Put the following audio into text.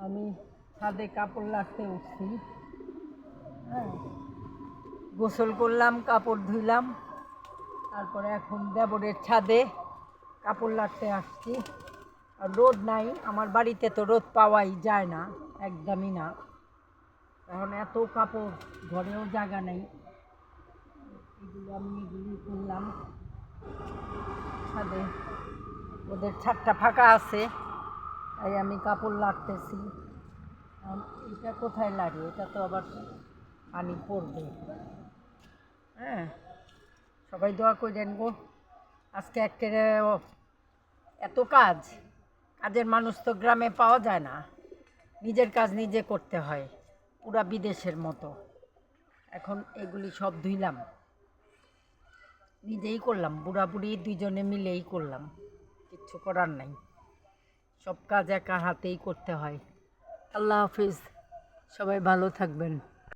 আমি ছাদে কাপড় লাগতে উঠছি। হ্যাঁ, গোসল করলাম, কাপড় ধুইলাম, তারপরে এখন দেবরের ছাদে কাপড় লাগতে আসছি। আর রোদ নাই, আমার বাড়িতে তো রোদ পাওয়াই যায় না, একদমই না। এখন এত কাপড়, ঘরেও জায়গা নেই। এগুলি করলাম ছাদে, ওদের ছাদটা ফাঁকা আছে, তাই আমি কাপড় লাগতেছি। এটা কোথায় লাগে? এটা তো আবার পানি পড়বে। হ্যাঁ, সবাই দোয়া করেন গো। আজকে একেবারে এত কাজের মানুষ তো গ্রামে পাওয়া যায় না, নিজের কাজ নিজে করতে হয়, পুরা বিদেশের মতো। এখন এগুলি সব ধুইলাম, নিজেই করলাম, বুড়াবুড়ি দুইজনে মিলেই করলাম, কিচ্ছু করার নাই, সব কাজ একা হাতেই করতে হয়। আল্লাহ হাফিজ, সবাই ভালো থাকবেন।